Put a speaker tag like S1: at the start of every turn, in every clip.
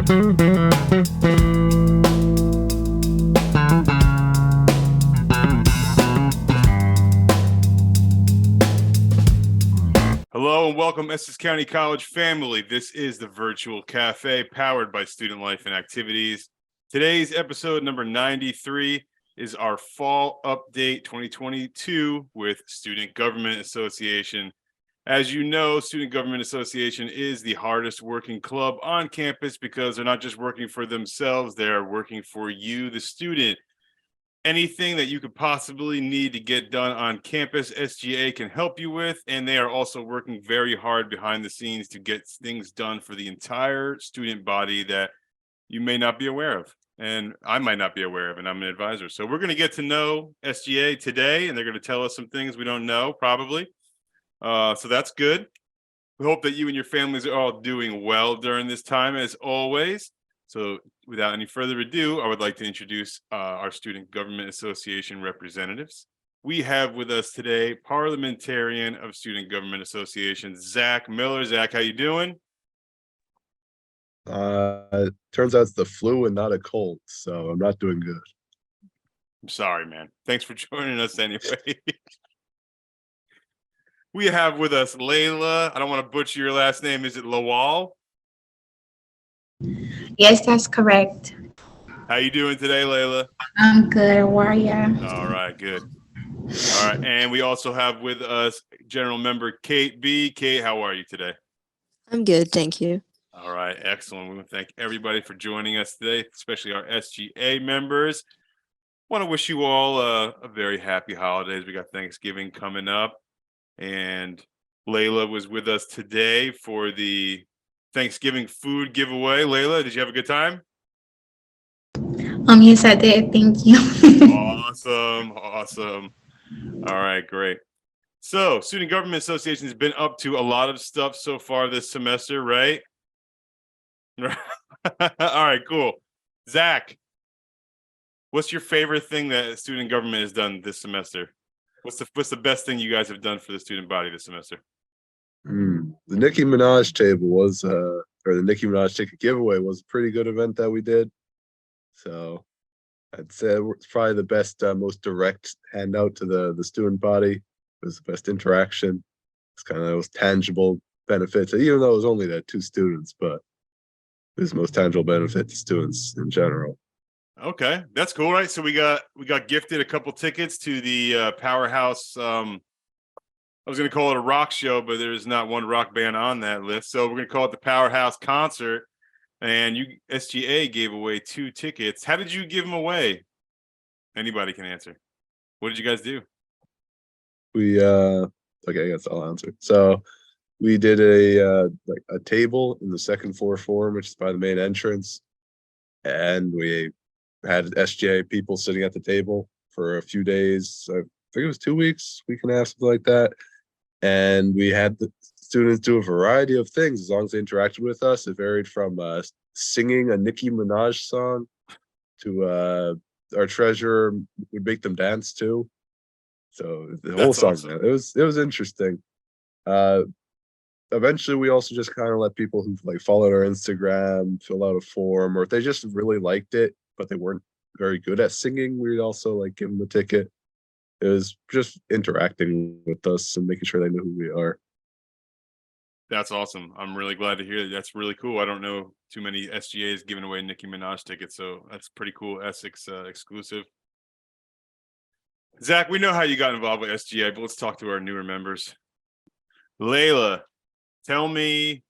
S1: Hello and welcome, Essex County College family. This is the Virtual Cafe powered by Student Life and Activities. Today's episode number 93 is our Fall Update 2022 with Student Government Association. As you know, Student Government Association is the hardest working club on campus because they're not just working for themselves, they're working for you, the student. Anything that you could possibly need to get done on campus, SGA can help you with, and they are also working very hard behind the scenes to get things done for the entire student body that you may not be aware of, and I might not be aware of, and I'm an advisor. So we're going to get to know SGA today, and they're going to tell us some things we don't know, probably. So that's good. We hope that you and your families are all doing well during this time, as always. So without any further ado, I would like to introduce our Student Government Association representatives. We have with us today Parliamentarian of Student Government Association, Zach Miller. Zach, how you doing?
S2: Turns out it's the flu and not a cold, so I'm not doing good.
S1: I'm sorry, man. Thanks for joining us anyway. We have with us Leila. I don't want to butcher your last name. Is it Lawal?
S3: Yes, that's correct.
S1: How you doing today, Leila?
S3: I'm good. How are you?
S1: All right, good. All right, and we also have with us General Member Kate B. Kate, how are you today?
S4: I'm good, thank you.
S1: All right, excellent. We want to thank everybody for joining us today, especially our SGA members. Want to wish you all a very happy holidays. We got Thanksgiving coming up, and Leila was with us today for the Thanksgiving food giveaway. Leila, did you have a good time?
S3: Yes, I did. Thank you.
S1: Awesome. All right, great. So, Student Government Association has been up to a lot of stuff so far this semester, right? All right, cool. Zach, what's your favorite thing that student government has done this semester? What's the best thing you guys have done for the student body this semester?
S2: The Nicki Minaj table was, or the Nicki Minaj ticket giveaway was a pretty good event that we did. So I'd say it's probably the best, most direct handout to the student body. It was the best interaction. It's kind of those tangible benefits, even though it was only that 2 students, but it was the most tangible benefit to students in general.
S1: Okay, that's cool, right? So we got gifted a couple tickets to the Powerhouse. I was going to call it a rock show, but there's not one rock band on that list. So we're going to call it the Powerhouse Concert. And SGA gave away 2 tickets. How did you give them away? Anybody can answer. What did you guys do?
S2: We okay, I guess I'll answer. So we did a table in the second floor forum, which is by the main entrance, and we had SGA people sitting at the table for a few days. I think it was 2 weeks, week and a half, something like that. And we had the students do a variety of things as long as they interacted with us. It varied from singing a Nicki Minaj song to our treasurer would make them dance too. So the whole
S1: That's
S2: song,
S1: awesome.
S2: man, it was interesting. Eventually, we also just kind of let people who followed our Instagram fill out a form, or if they just really liked it but they weren't very good at singing, we'd also give them a ticket. It was just interacting with us and making sure they knew who we are.
S1: That's awesome. I'm really glad to hear that. That's really cool. I don't know too many SGAs giving away Nicki Minaj tickets, so that's pretty cool. Essex exclusive. Zach, we know how you got involved with SGA, but let's talk to our newer members. Leila, tell me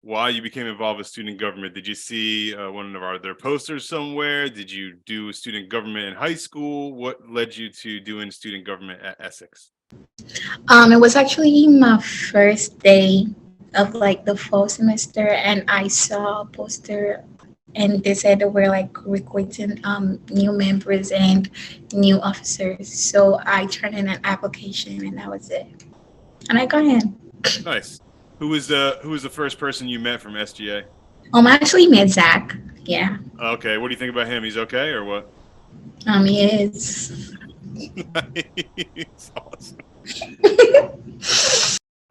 S1: why you became involved with student government. Did you see one of their posters somewhere? Did you do student government in high school? What led you to doing student government at Essex?
S3: It was actually my first day of the fall semester, and I saw a poster, and they said they were recruiting new members and new officers. So I turned in an application, and that was it. And I got in.
S1: Nice. Who was the first person you met from SGA?
S3: I actually met Zach. Yeah.
S1: Okay. What do you think about him? He's okay or what?
S3: He is.
S1: Nice. Awesome.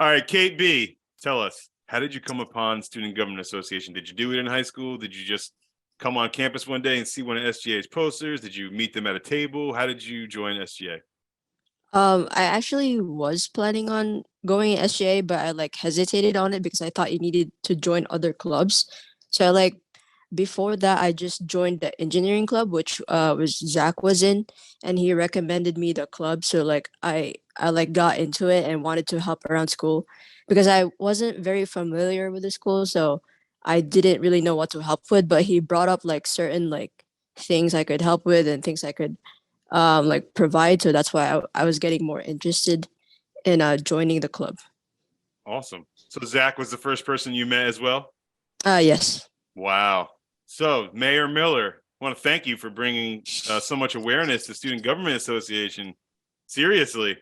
S1: All right, Kate B, tell us, how did you come upon Student Government Association? Did you do it in high school? Did you just come on campus one day and see one of SGA's posters? Did you meet them at a table? How did you join SGA?
S4: I actually was planning on going SGA, but I like hesitated on it because I thought you needed to join other clubs. So I like before that I just joined the engineering club, which was Zach was in, and he recommended me the club. So like I like got into it and wanted to help around school because I wasn't very familiar with the school, so I didn't really know what to help with. But he brought up like certain like things I could help with and things I could like provide. So that's why I was getting more interested in joining the club.
S1: Awesome. So Zach was the first person you met as well?
S4: Yes.
S1: Wow. So Mayor Miller, I want to thank you for bringing so much awareness to Student Government Association. Seriously.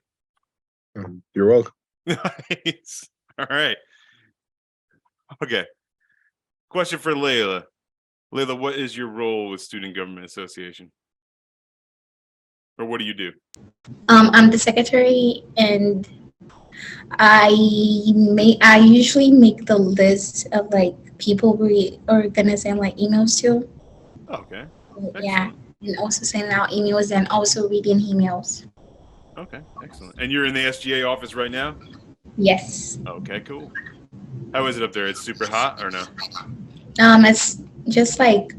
S2: You're welcome.
S1: Nice. All right. Okay. Question for Leila. Leila, what is your role with Student Government Association? Or what do you do?
S3: I'm the secretary, and I usually make the list of like people we are gonna send like emails to.
S1: Okay.
S3: Yeah,
S1: Excellent.
S3: and also sending out emails and also reading emails.
S1: Okay. Excellent. And you're in the SGA office right now?
S3: Yes.
S1: Okay, cool. How is it up there? It's super hot or no?
S3: It's just like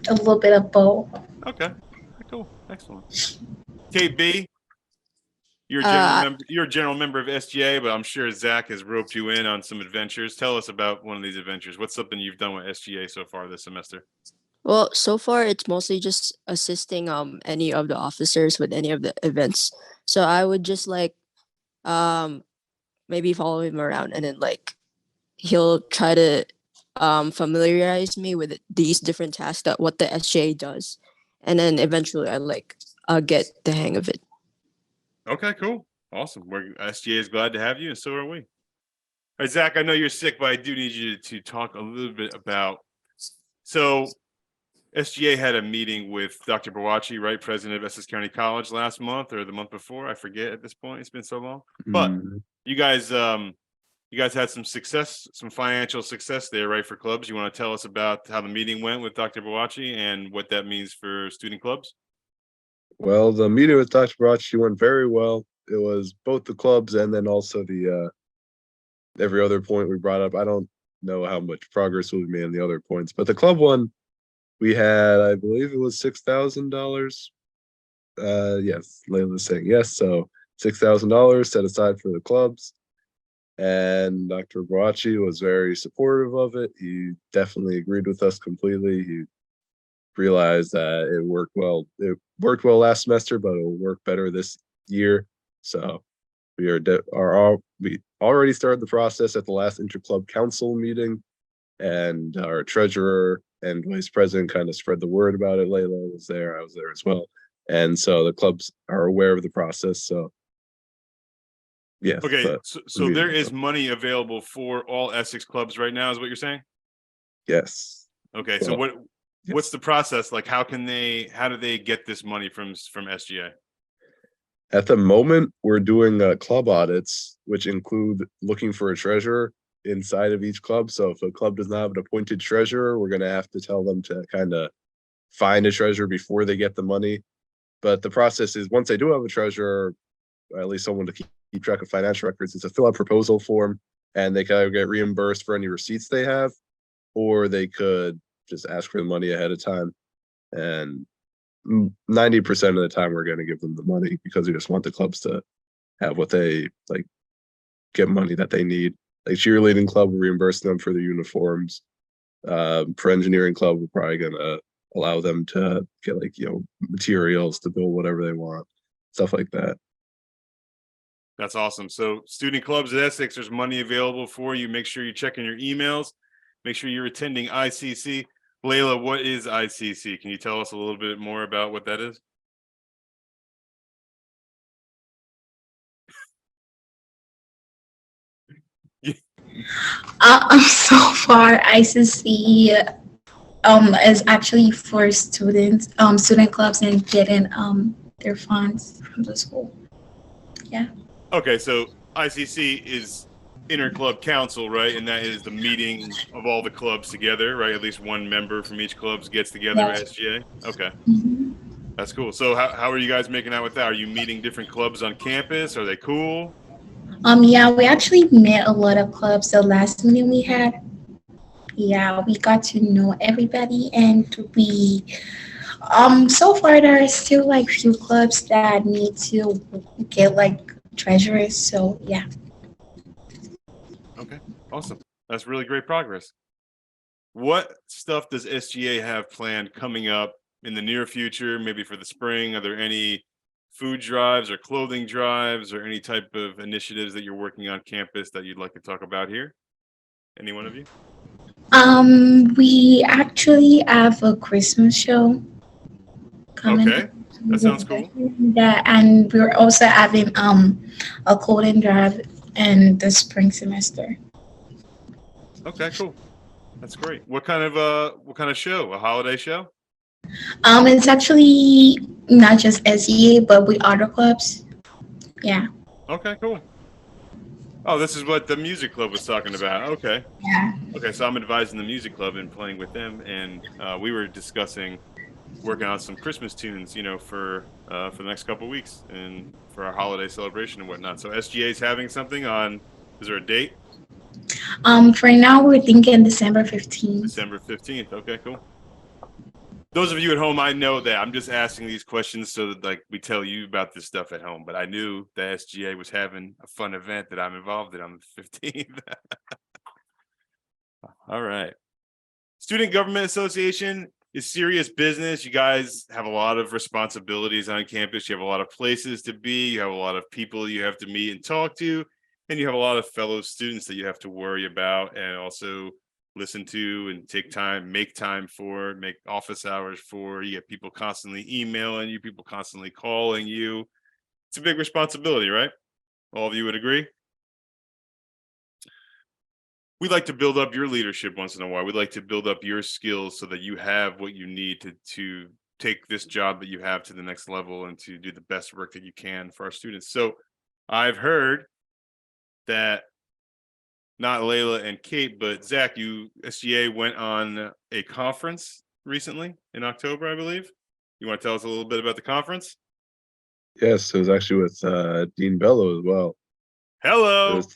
S3: a little bit of both.
S1: Okay. Cool. Excellent. KB, you're a general member of SGA, but I'm sure Zach has roped you in on some adventures. Tell us about one of these adventures. What's something you've done with SGA so far this semester?
S4: Well, so far it's mostly just assisting any of the officers with any of the events. So I would just like um maybe follow him around, and then like he'll try to familiarize me with these different tasks that what the SGA does, and then eventually I like get the hang of it.
S1: Okay, cool. Awesome. SGA is glad to have you, and so are we. All right, Zach, I know you're sick, but I do need you to talk a little bit about. So SGA had a meeting with Dr. Bawachi, right, president of Essex County College last month or the month before. I forget at this point. It's been so long. But you guys had some success, some financial success there, right, for clubs. You want to tell us about how the meeting went with Dr. Bawachi and what that means for student clubs?
S2: Well, the meeting with Dr. Brachi went very well. It was both the clubs and then also the every other point we brought up. I don't know how much progress we made on the other points, but the club one, we had, I believe it was $6,000. Yes, Leila's saying yes. So $6,000 set aside for the clubs. And Dr. Brachi was very supportive of it. He definitely agreed with us completely. He realized that it worked well. It worked well last semester, but it'll work better this year. So we we already started the process at the last interclub council meeting, and our treasurer and vice president kind of spread the word about it. Leila was there, I was there as well, and so the clubs are aware of the process. So yes.
S1: Okay, so there is money available for all Essex clubs right now, is what you're saying?
S2: Yes.
S1: Okay, so what's the process like? How do they get this money from SGA?
S2: At the moment, we're doing club audits, which include looking for a treasurer inside of each club. So if a club does not have an appointed treasurer, we're going to have to tell them to kind of find a treasurer before they get the money. But the process is, once they do have a treasurer, or at least someone to keep track of financial records, it's a fill out proposal form, and they can either get reimbursed for any receipts they have, or they could just ask for the money ahead of time. And 90% of the time we're going to give them the money because we just want the clubs to have what they like, get money that they need. Like cheerleading club, we're reimbursing them for the uniforms. For engineering club, we're probably going to allow them to get like, materials to build whatever they want, stuff like that.
S1: That's awesome. So student clubs at Essex, there's money available for you. Make sure you're checking your emails. Make sure you're attending ICC. Leila, what is ICC? Can you tell us a little bit more about what that is?
S3: So far, ICC is actually for students, student clubs and getting their funds from the school. Yeah.
S1: Okay, so ICC is inter-club council, right? And that is the meeting of all the clubs together, right? At least one member from each club gets together
S3: Yes.
S1: at SGA. Okay,
S3: Mhm.
S1: that's cool. So how are you guys making out with that? Are you meeting different clubs on campus? Are they cool?
S3: Yeah, we actually met a lot of clubs the last meeting we had. Yeah, we got to know everybody, and we so far there are still like few clubs that need to get like treasurers. So yeah.
S1: Okay, awesome. That's really great progress. What stuff does SGA have planned coming up in the near future, maybe for the spring? Are there any food drives or clothing drives or any type of initiatives that you're working on campus that you'd like to talk about here? Any one of you?
S3: We actually have a Christmas show coming
S1: Okay,
S3: up.
S1: that sounds cool.
S3: That, and we're also having a clothing drive in the spring semester.
S1: Okay, cool. That's great. What kind of show? A holiday show?
S3: It's actually not just SEA, but with other clubs. Yeah.
S1: Okay, cool. Oh, this is what the music club was talking about. Okay.
S3: Yeah.
S1: Okay, so I'm advising the music club and playing with them, and we were discussing working on some Christmas tunes, for the next couple of weeks and for our holiday celebration and whatnot. So SGA is having something on. Is there a date?
S3: For now, we're thinking December 15th.
S1: December 15th. Okay, cool. Those of you at home, I know that I'm just asking these questions so that like we tell you about this stuff at home. But I knew that SGA was having a fun event that I'm involved in on the 15th. All right. Student Government Association is serious business. You guys have a lot of responsibilities on campus. You have a lot of places to be. You have a lot of people you have to meet and talk to. And you have a lot of fellow students that you have to worry about and also listen to and make time for, make office hours for. You get people constantly emailing you, people constantly calling you. It's a big responsibility, right? All of you would agree? We like to build up your leadership once in a while. We like to build up your skills so that you have what you need to take this job that you have to the next level and to do the best work that you can for our students. So I've heard that not Leila and Kate, but Zach, SGA went on a conference recently in October, I believe. You want to tell us a little bit about the conference?
S2: Yes, it was actually with Dean Bello as well. It
S1: Hello.
S2: was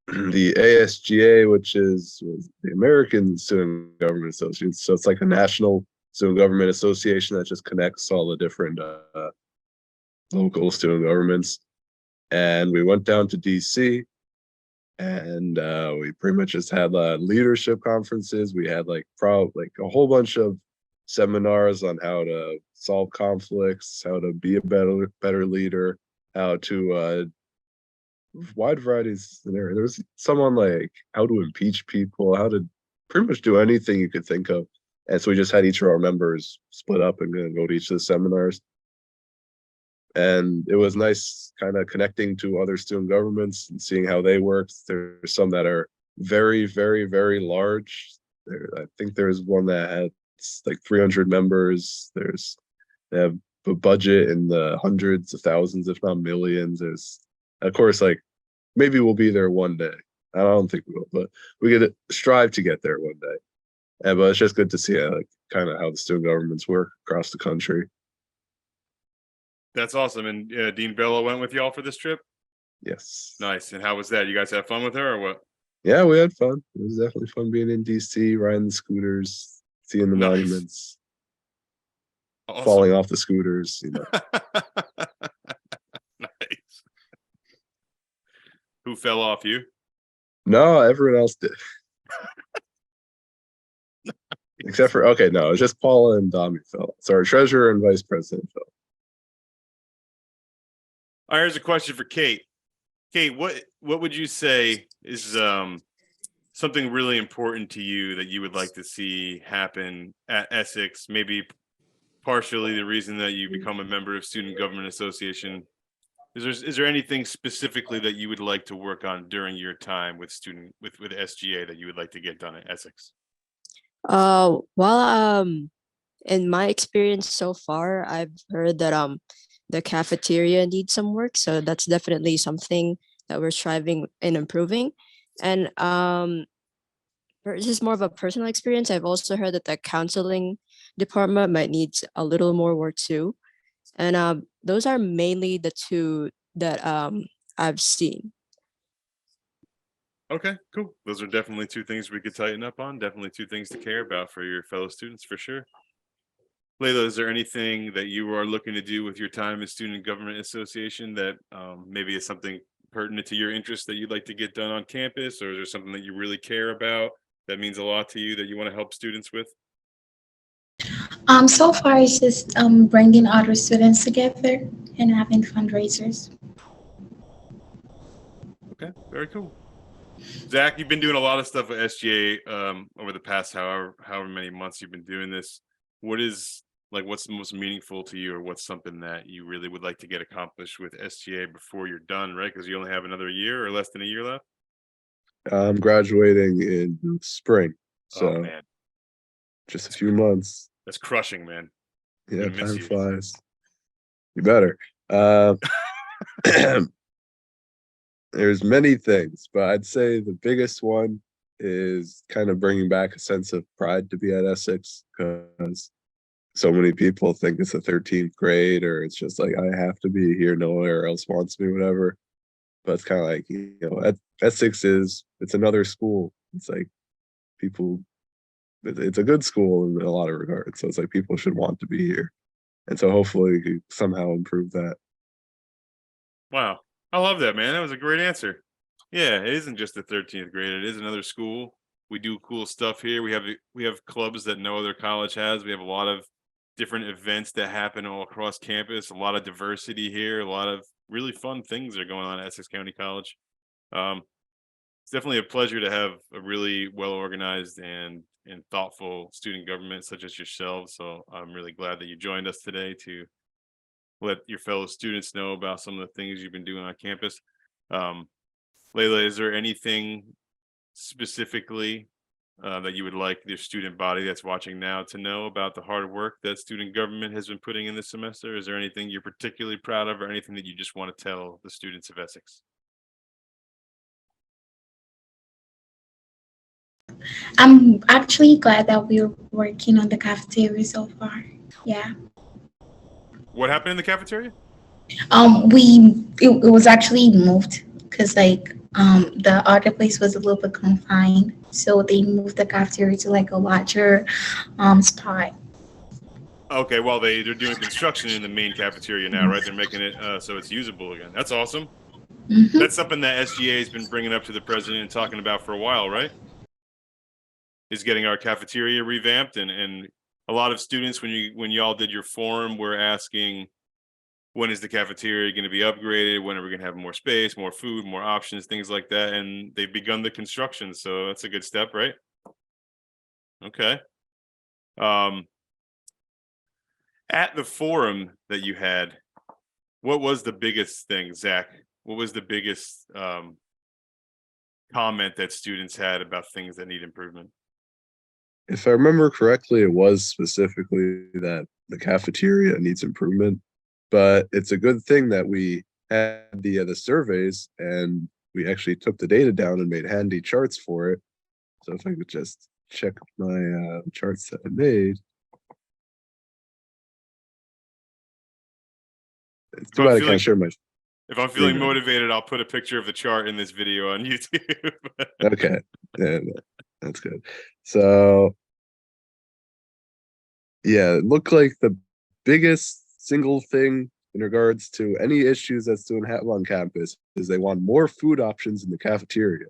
S2: the ASGA, which was the American Student Government Association. So it's like a national student government association that just connects all the different local student governments. And we went down to DC, and we pretty much just had leadership conferences. We had like a whole bunch of seminars on how to solve conflicts, how to be a better leader, how to wide varieties in there. There was some on like how to impeach people, how to pretty much do anything you could think of. And so we just had each of our members split up and go to each of the seminars. And it was nice kind of connecting to other student governments and seeing how they work. There's some that are very, very, very large. I think there's one that had like 300 members. They have a budget in the hundreds of thousands, if not millions. There's, of course, like maybe we'll be there one day. I don't think we will, but we get to strive to get there one day. But it's just good to see like kind of how the student governments work across the country.
S1: That's awesome. And Dean Bello went with y'all for this trip?
S2: Yes.
S1: Nice. And how was that? You guys have fun with her or what?
S2: Yeah, we had fun. It was definitely fun being in DC, riding the scooters, seeing the monuments,
S1: Awesome.
S2: falling off the scooters,
S1: Nice. Who fell off, you?
S2: No, everyone else did. Except for, okay, no, it was just Paula and Dami fell. So our treasurer and vice president fell.
S1: All right, here's a question for Kate. Kate, what would you say is something really important to you that you would like to see happen at Essex? Maybe partially the reason that you become a member of Student Government Association. Is there anything specifically that you would like to work on during your time with SGA that you would like to get done at Essex?
S4: Well, in my experience so far, I've heard that the cafeteria needs some work, so that's definitely something that we're striving and improving. And this is more of a personal experience. I've also heard that the counseling department might need a little more work too. And those are mainly the two that I've seen.
S1: Okay, cool. Those are definitely two things we could tighten up on. Definitely two things to care about for your fellow students for sure. Leila, is there anything that you are looking to do with your time in Student Government Association that maybe is something pertinent to your interest that you'd like to get done on campus, or is there something that you really care about that means a lot to you that you want to help students with?
S3: So far it's just bringing other students together and having fundraisers.
S1: Okay, very cool. Zach, you've been doing a lot of stuff with SGA over the past however many months you've been doing this. What's the most meaningful to you, or what's something that you really would like to get accomplished with SGA before you're done, right? Because you only have another year or less than a year left.
S2: I'm graduating in spring,
S1: Oh
S2: so
S1: man,
S2: just a few months.
S1: that's crushing, man.
S2: Yeah,
S1: Gonna miss
S2: time
S1: you.
S2: flies. You better. There's many things, but I'd say the biggest one is kind of bringing back a sense of pride to be at Essex, because so many people think it's the 13th grade, or it's just like I have to be here, nowhere else wants me, whatever. But it's kind of like, Essex it's another school. It's like people, it's a good school in a lot of regards. So it's like people should want to be here, and so hopefully we could somehow improve that.
S1: Wow, I love that, man. That was a great answer. Yeah, it isn't just the 13th grade. It is another school. We do cool stuff here. We have clubs that no other college has. We have a lot of different events that happen all across campus. A lot of diversity here. A lot of really fun things are going on at Essex County College. It's definitely a pleasure to have a really well organized and thoughtful student government such as yourselves. So I'm really glad that you joined us today to let your fellow students know about some of the things you've been doing on campus. Leila, is there anything specifically that you would like your student body that's watching now to know about the hard work that student government has been putting in this semester? Is there anything you're particularly proud of, or anything that you just want to tell the students of Essex?
S3: I'm actually glad that we're working on the cafeteria so far. Yeah.
S1: What happened in the cafeteria?
S3: It was actually moved because the other place was a little bit confined, so they moved the cafeteria to like a larger spot.
S1: Okay, well they're doing construction in the main cafeteria now, right? They're making it so it's usable again. That's awesome.
S3: Hmm.
S1: That's something that SGA has been bringing up to the president and talking about for a while, right? Is getting our cafeteria revamped, and a lot of students when y'all did your forum were asking, when is the cafeteria going to be upgraded? When are we going to have more space, more food, more options, things like that? And they've begun the construction, so that's a good step, right? Okay. At the forum that you had, what was the biggest thing, Zach? What was the biggest comment that students had about things that need improvement?
S2: If I remember correctly, it was specifically that the cafeteria needs improvement, but it's a good thing that we had the surveys, and we actually took the data down and made handy charts for it. So if I could just check my charts that I made. It's too bad I can't share my.
S1: If I'm feeling motivated, I'll put a picture of the chart in this video on YouTube.
S2: Okay, yeah, that's good. So yeah, it looked like the biggest single thing in regards to any issues that students have on campus is they want more food options in the cafeteria.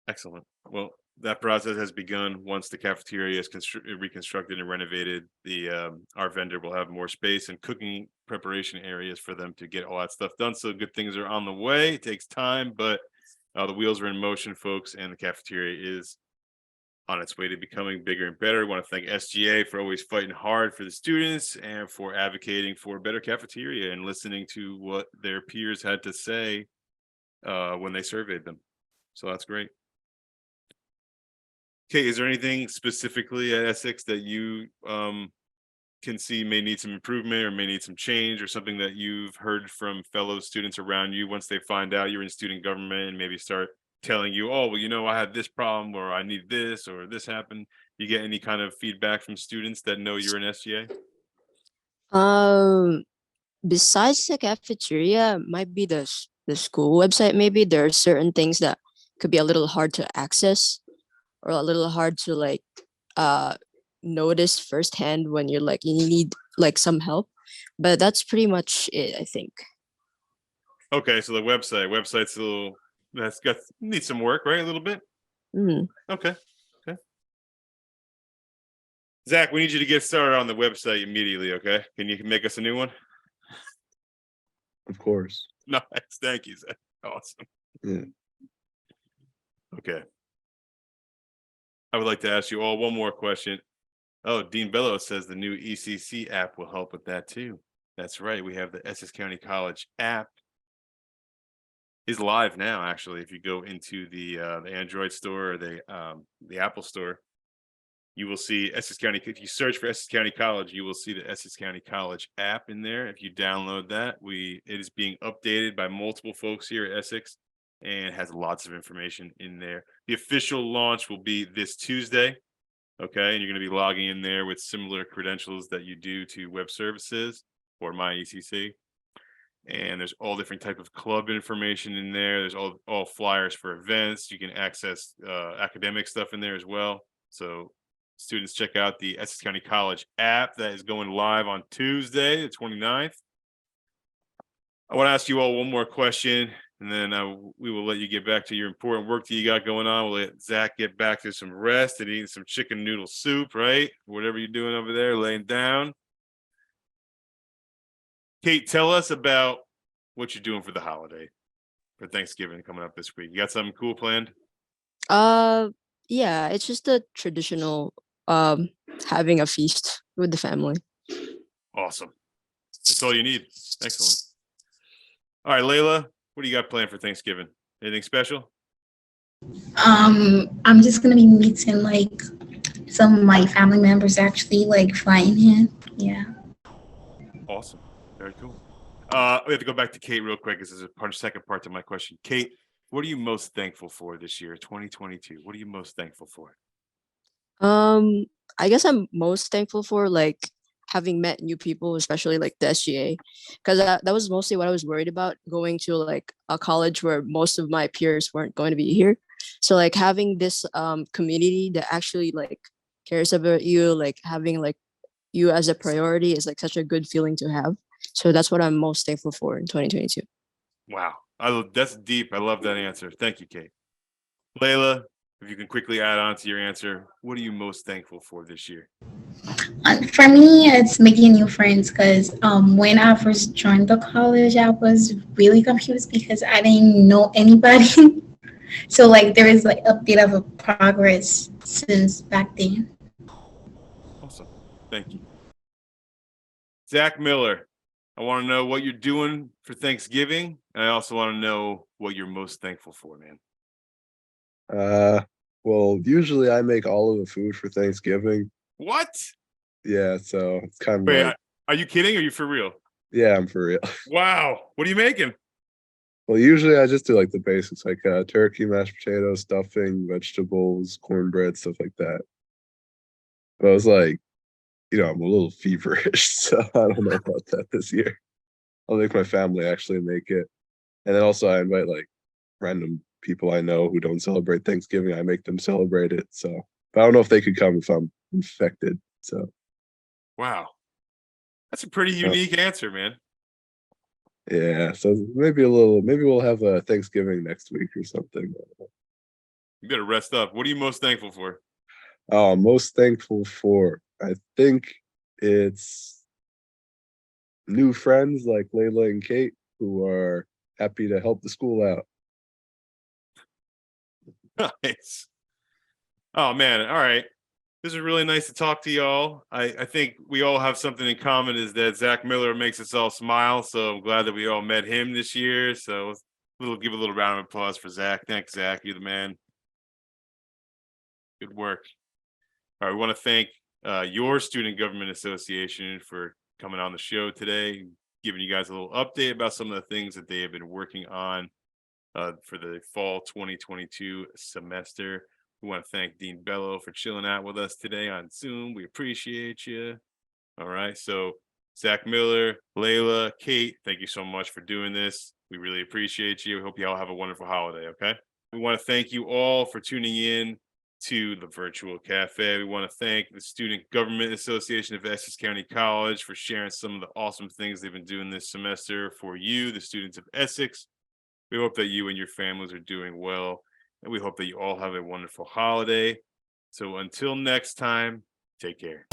S1: Excellent. Well, that process has begun. Once the cafeteria is reconstructed and renovated, our vendor will have more space and cooking preparation areas for them to get all that stuff done. So good things are on the way. It takes time, but the wheels are in motion, folks, and the cafeteria is on its way to becoming bigger and better. I want to thank SGA for always fighting hard for the students and for advocating for a better cafeteria and listening to what their peers had to say when they surveyed them. So that's great. Okay, is there anything specifically at Essex that you can see may need some improvement or may need some change, or something that you've heard from fellow students around you once they find out you're in student government and maybe start telling you, oh, well, I had this problem, or I need this, or this happened? You get any kind of feedback from students that know you're in SGA?
S4: Um, Besides the cafeteria, might be the school website. Maybe there are certain things that could be a little hard to access or a little hard to like uh notice firsthand when you're like you need like some help. But that's pretty much it, I think.
S1: Okay, so the website's a little, that's got, needs some work, right? A little bit.
S4: Mm.
S1: Okay. Zach, we need you to get started on the website immediately. Okay, can you make us a new one?
S2: Of course.
S1: Nice, thank you, Zach. Awesome.
S2: Yeah.
S1: Okay. I would like to ask you all one more question. Oh, Dean Bellows says the new ECC app will help with that too. That's right. We have the Essex County College app. Is live now, actually. If you go into the Android store or the Apple store, you will see Essex County. If you search for Essex County College, you will see the Essex County College app in there. If you download that, it is being updated by multiple folks here at Essex and has lots of information in there. The official launch will be this Tuesday. Okay, and you're going to be logging in there with similar credentials that you do to web services or my ECC. And there's all different type of club information in there. There's all flyers for events. You can access academic stuff in there as well. So students, check out the Essex County College app that is going live on Tuesday, the 29th. I want to ask you all one more question, and then we will let you get back to your important work that you got going on. We'll let Zach get back to some rest and eating some chicken noodle soup, right? Whatever you're doing over there, laying down. Kate, tell us about what you're doing for the holiday, for Thanksgiving coming up this week. You got something cool planned?
S4: Yeah, it's just a traditional having a feast with the family.
S1: Awesome. That's all you need. Excellent. All right, Leila, what do you got planned for Thanksgiving? Anything special?
S3: I'm just gonna be meeting like some of my family members actually like flying in. Yeah.
S1: Awesome. Very cool. We have to go back to Kate real quick. This is a second part to my question. Kate, what are you most thankful for this year, 2022? What are you most thankful for?
S4: I guess I'm most thankful for like having met new people, especially like the SGA, because that was mostly what I was worried about, going to like a college where most of my peers weren't going to be here. So like having this community that actually like cares about you, like having like you as a priority is like such a good feeling to have. So that's what I'm most thankful for in 2022.
S1: Wow. That's deep. I love that answer. Thank you, Kate. Leila, if you can quickly add on to your answer, what are you most thankful for this year?
S3: For me, it's making new friends because when I first joined the college, I was really confused because I didn't know anybody. So like there is like a bit of a progress since back then.
S1: Awesome. Thank you. Zach Miller, I want to know what you're doing for Thanksgiving. And I also want to know what you're most thankful for, man.
S2: Well, usually I make all of the food for Thanksgiving.
S1: What?
S2: Yeah, so it's kind of
S1: Wait,
S2: like,
S1: are you kidding? Are you for real?
S2: yeah, I'm for real.
S1: Wow. What are you making?
S2: Well, usually I just do like the basics, like turkey, mashed potatoes, stuffing, vegetables, cornbread, stuff like that. But I was like, I'm a little feverish, so I don't know about that this year. I'll make my family actually make it. And then also I invite like random people I know who don't celebrate Thanksgiving. I make them celebrate it. So, but I don't know if they could come if I'm infected. So,
S1: Wow. That's a pretty unique answer, man.
S2: yeah. So maybe we'll have a Thanksgiving next week or something.
S1: You better rest up. What are you most thankful for?
S2: Oh, I'm most thankful for, I think it's new friends like Leila and Kate who are happy to help the school out.
S1: Nice. Oh man. All right. This is really nice to talk to y'all. I think we all have something in common, is that Zach Miller makes us all smile. So I'm glad that we all met him this year. So give a little round of applause for Zach. Thanks, Zach. You're the man. Good work. All right. We want to thank your Student Government Association for coming on the show today, giving you guys a little update about some of the things that they have been working on for the fall 2022 semester. We want to thank Dean Bello for chilling out with us today on Zoom. We appreciate you. All right. So Zach Miller, Leila, Kate, thank you so much for doing this. We really appreciate you. We hope you all have a wonderful holiday. Okay. We want to thank you all for tuning in to the Virtual Cafe. We want to thank the Student Government Association of Essex County College for sharing some of the awesome things they've been doing this semester for you, the students of Essex. We hope that you and your families are doing well, and we hope that you all have a wonderful holiday. So until next time, take care.